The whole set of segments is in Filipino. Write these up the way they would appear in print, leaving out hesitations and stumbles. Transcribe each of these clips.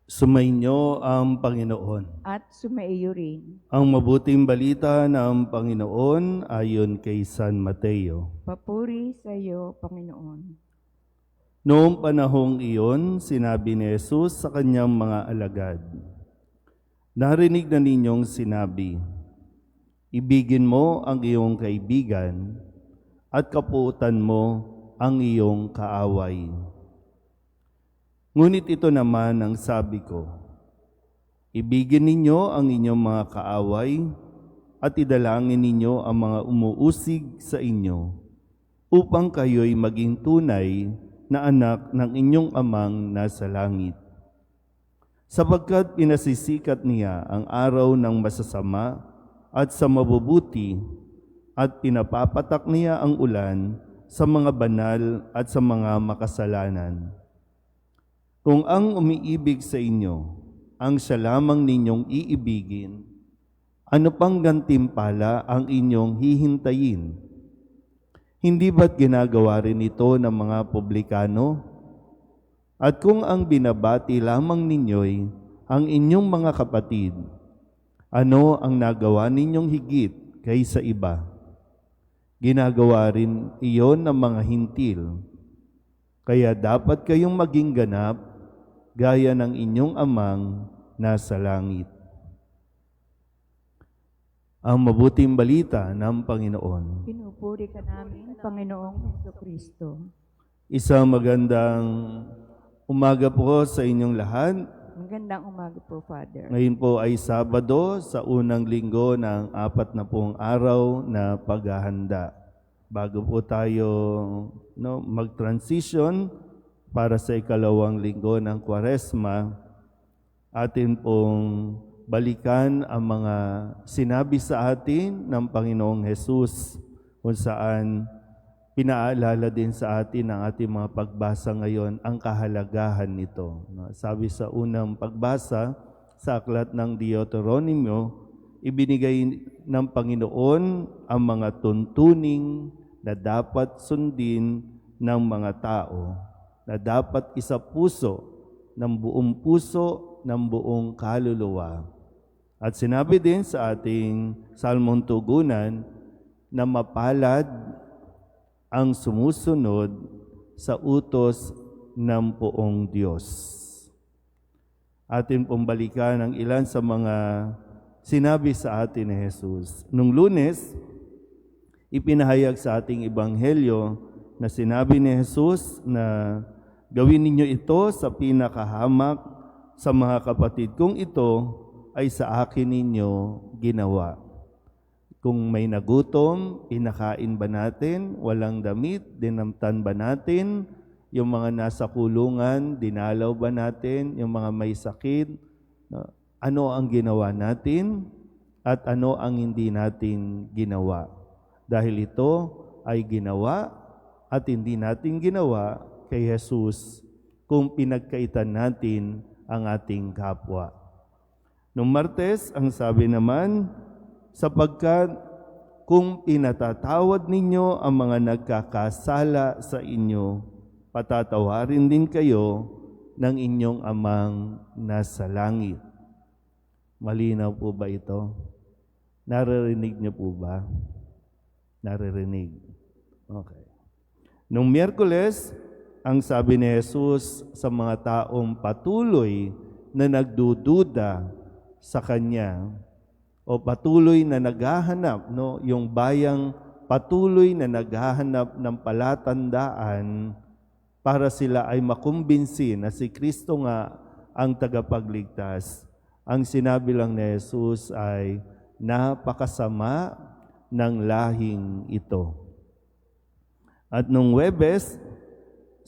Sumainyo ang Panginoon. at sumaiyo rin. Ang mabuting balita ng Panginoon ayon kay San Mateo. Papuri sa iyo, Panginoon. Noong panahong iyon, sinabi ni Jesus sa kanyang mga alagad, "Narinig na ninyong sinabi, ibigin mo ang iyong kaibigan at kapuutan mo ang iyong kaaway. Ngunit ito naman ang sabi ko, ibigin ninyo ang inyong mga kaaway at idalangin ninyo ang mga umuusig sa inyo upang kayo'y maging tunay na anak ng inyong amang nasa langit. Sapagkat pinasisikat niya ang araw ng masasama at sa mabubuti at pinapapatak niya ang ulan sa mga banal at sa mga makasalanan. Kung ang umiibig sa inyo, ang siya lamang ninyong iibigin, ano pang gantimpala ang inyong hihintayin? Hindi ba't ginagawa rin ito ng mga publikano? At kung ang binabati lamang ninyo'y ang inyong mga kapatid, ano ang nagawa ninyong higit kaysa iba? Ginagawa rin iyon ng mga hintil. Kaya dapat kayong maging ganap gaya ng inyong amang nasa langit." Ang mabuting balita ng Panginoon. Pinupuri ka namin, Panginoong Jesucristo. Isang magandang umaga po sa inyong lahat. Magandang umaga po, Father. Ngayon po ay Sabado sa unang linggo ng 40 araw na paghahanda. Bago po tayo mag-transition para sa ikalawang linggo ng Kwaresma, atin pong balikan ang mga sinabi sa atin ng Panginoong Hesus kung saan pinaalala din sa atin ng ating mga pagbasa ngayon ang kahalagahan nito. Sabi sa unang pagbasa sa aklat ng Deuteronomio, ibinigay ng Panginoon ang mga tuntuning na dapat sundin ng mga tao, na dapat isapuso ng buong puso, ng buong kaluluwa. At sinabi din sa ating salmong tugunan na mapalad ang sumusunod sa utos ng poong Diyos. Atin pong balikan ang ilan sa mga sinabi sa atin ni Jesus. Nung Lunes, ipinahayag sa ating ebanghelyo na sinabi ni Jesus na gawin ninyo ito sa pinakahamak sa mga kapatid kung ito ay sa akin ninyo ginawa. Kung may nagutom, pinakain ba natin? Walang damit, dinamtan ba natin? Yung mga nasa kulungan, dinalaw ba natin? Yung mga may sakit, ano ang ginawa natin? At ano ang hindi natin ginawa? Dahil ito ay ginawa at hindi natin ginawa kay Jesus kung pinagkaitan natin ang ating kapwa. Noong Martes, ang sabi naman, sapagkat kung pinatatawad ninyo ang mga nagkakasala sa inyo, patatawarin din kayo ng inyong amang nasa langit. Malinaw po ba ito? Naririnig niyo po ba? Naririnig. Okay. Noong Miyerkules, ang sabi ni Jesus sa mga taong patuloy na nagdududa sa Kanya o patuloy na naghahanap, yung bayang patuloy na naghahanap ng palatandaan para sila ay makumbinsi na si Kristo nga ang tagapagligtas. Ang sinabi lang ni Jesus ay napakasama ng lahing ito. At nung Huwebes,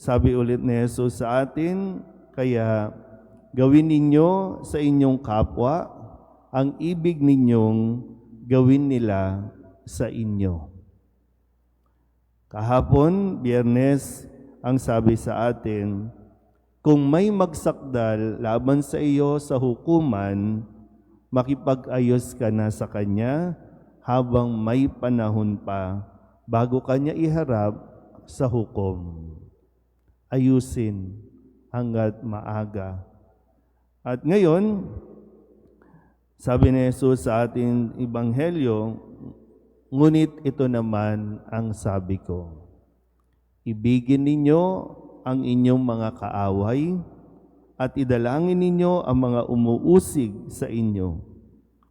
sabi ulit ni Jesus sa atin, kaya gawin ninyo sa inyong kapwa ang ibig ninyong gawin nila sa inyo. Kahapon, Biyernes, ang sabi sa atin, kung may magsakdal laban sa iyo sa hukuman, makipag-ayos ka na sa kanya habang may panahon pa bago kanya iharap sa hukom. Ayusin hanggat maaga. At ngayon, sabi ni Jesus sa ating Ebanghelyo, ngunit ito naman ang sabi ko, ibigin ninyo ang inyong mga kaaway at idalangin ninyo ang mga umuusig sa inyo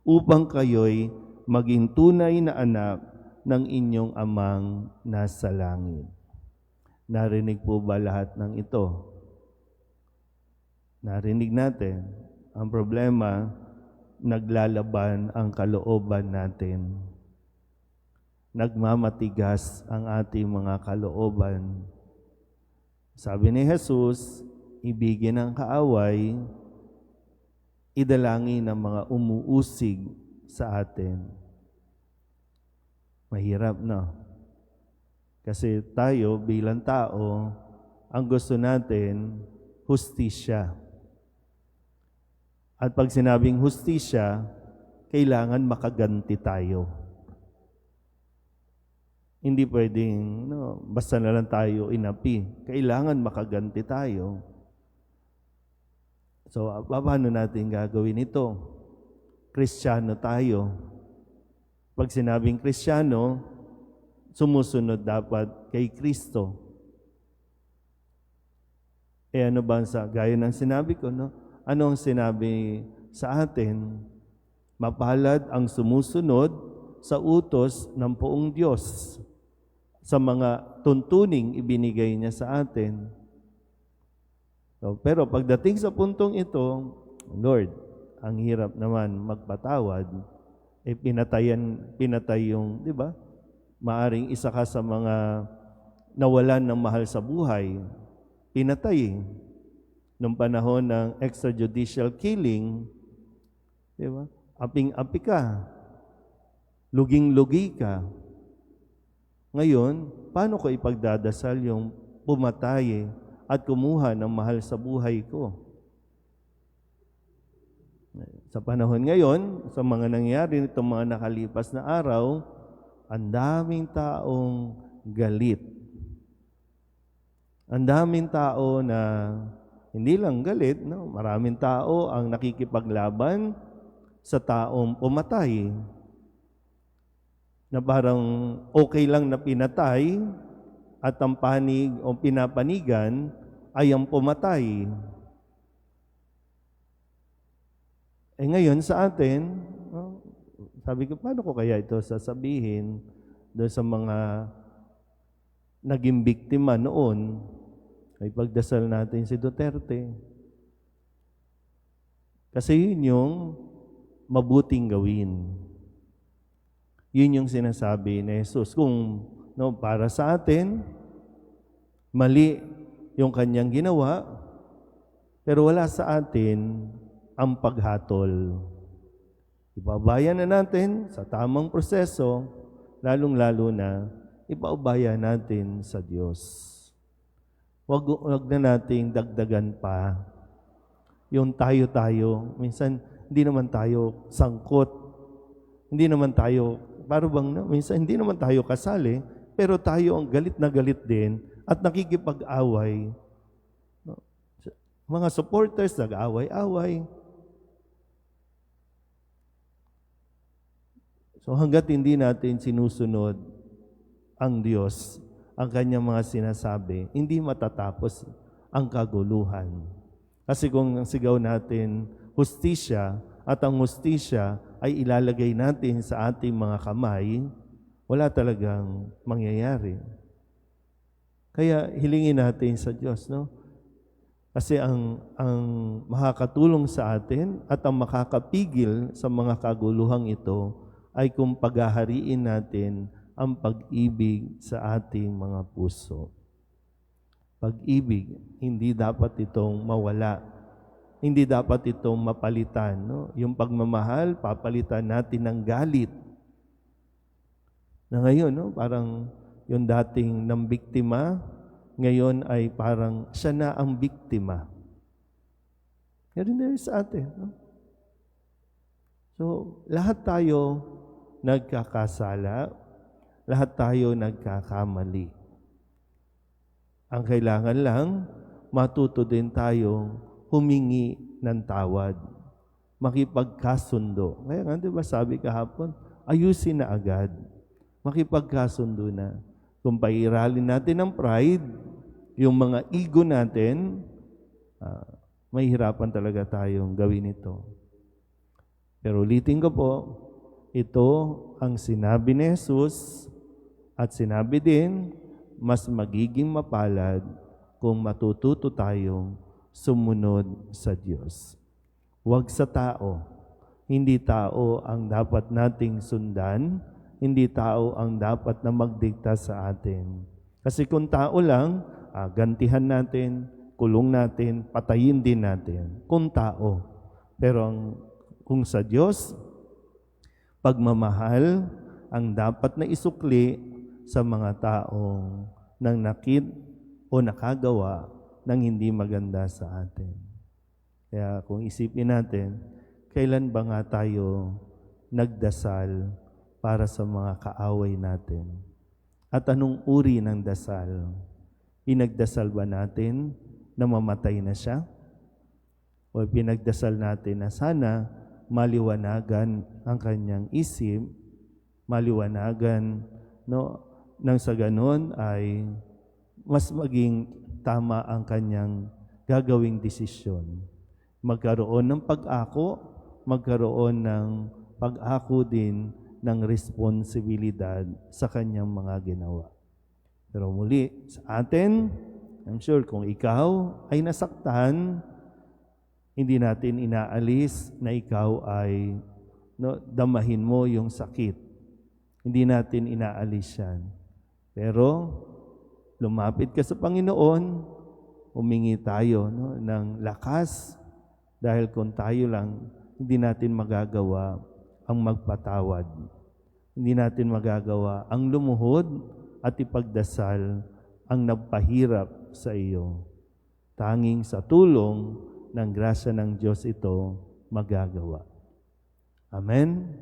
upang kayo'y maging tunay na anak ng inyong amang nasa langit. Narinig po ba lahat ng ito? Narinig natin. Ang problema, naglalaban ang kalooban natin. Nagmamatigas ang ating mga kalooban. Sabi ni Jesus, ibigin ang kaaway, idalangin ang mga umuusig sa atin. Mahirap, no? Kasi tayo bilang tao, ang gusto natin, hustisya. At pag sinabing hustisya, kailangan makaganti tayo. Hindi pwedeng, basta na lang tayo inapi. Kailangan makaganti tayo. So, paano natin gagawin ito? Kristiyano tayo. Pag sinabing Kristiyano, sumusunod dapat kay Kristo. Ano ba gaya ng sinabi ko, no? Ano ang sinabi sa atin? Mapalad ang sumusunod sa utos ng poong Diyos sa mga tuntuning ibinigay niya sa atin. So, pero pagdating sa puntong ito, Lord, ang hirap naman magpatawad. Pinatay yung, di ba? Maaring isa ka sa mga nawalan ng mahal sa buhay. Pinatay. Nung panahon ng extrajudicial killing, di ba? Aping-api ka. Luging-lugi ka. Ngayon, paano ko ipagdadasal yung pumatay at kumuha ng mahal sa buhay ko? Sa panahon ngayon, sa mga nangyari nitong mga nakalipas na araw, ang daming taong galit. Ang daming tao na hindi lang galit, no? Maraming tao ang nakikipaglaban sa taong pumatay. Na parang okay lang na pinatay at ang panig o pinapanigan ay ang pumatay. Ngayon sa atin, sabi ko, paano ko kaya ito sasabihin doon sa mga naging biktima noon? Ay pagdasal natin si Duterte. Kasi yun yung mabuting gawin. Yun yung sinasabi ni Jesus. Kung para sa atin, mali yung kanyang ginawa, pero wala sa atin ang paghatol. Ipaubaya na natin sa tamang proseso, lalong-lalo na ipaubaya natin sa Diyos. Wag na nating dagdagan pa yung tayo-tayo. Minsan, hindi naman tayo sangkot. Hindi naman tayo, minsan hindi naman tayo kasali, pero tayo ang galit na galit din at nakikipag-away. Mga supporters, nag-away-away. So hanggat hindi natin sinusunod ang Diyos, ang kanyang mga sinasabi, hindi matatapos ang kaguluhan. Kasi kung ang sigaw natin, hustisya, at ang hustisya ay ilalagay natin sa ating mga kamay, wala talagang mangyayari. Kaya hilingin natin sa Diyos, no? Kasi ang makakatulong sa atin at ang makakapigil sa mga kaguluhang ito ay kung paghahariin natin ang pag-ibig sa ating mga puso. Pag-ibig, hindi dapat itong mawala. Hindi dapat itong mapalitan. No? Yung pagmamahal, papalitan natin ng galit. Na ngayon, no? Parang yung dating ng biktima, ngayon ay parang siya na ang biktima. Ganun din sa atin. No? So, lahat tayo nagkakasala, lahat tayo nagkakamali. Ang kailangan lang, matuto din tayong humingi ng tawad, makipagkasundo. Kaya nga, di ba sabi kahapon, ayusin na agad. Makipagkasundo na. Kung pairalin natin ng pride, yung mga ego natin, mahihirapan talaga tayong gawin ito. Pero ulitin ko po, ito ang sinabi ni Jesus at sinabi din, mas magiging mapalad kung matututo tayong sumunod sa Diyos. Huwag sa tao. Hindi tao ang dapat nating sundan, hindi tao ang dapat na magdikta sa atin. Kasi kung tao lang, gantihan natin, kulong natin, patayin din natin. Kung tao. Pero kung sa Diyos, pagmamahal ang dapat na isukli sa mga taong nang nakit o nakagawa ng hindi maganda sa atin. Kaya kung isipin natin, kailan ba nga tayo nagdasal para sa mga kaaway natin? At anong uri ng dasal? Pinagdasal ba natin na mamatay na siya? O pinagdasal natin na sana maliwanagan ang kanyang isip, maliwanagan, nang sa ganon ay mas maging tama ang kanyang gagawing desisyon. Magkaroon ng pag-ako, magkaroon ng pag-ako din ng responsibilidad sa kanyang mga ginawa. Pero muli, sa atin, I'm sure kung ikaw ay nasaktan, hindi natin inaalis na ikaw ay damahin mo yung sakit. Hindi natin inaalis yan. Pero lumapit ka sa Panginoon, humingi tayo ng lakas dahil kung tayo lang, hindi natin magagawa ang magpatawad. Hindi natin magagawa ang lumuhod at ipagdasal ang nagpahirap sa iyo. Tanging sa tulong ng grasya ng Diyos ito magagawa. Amen?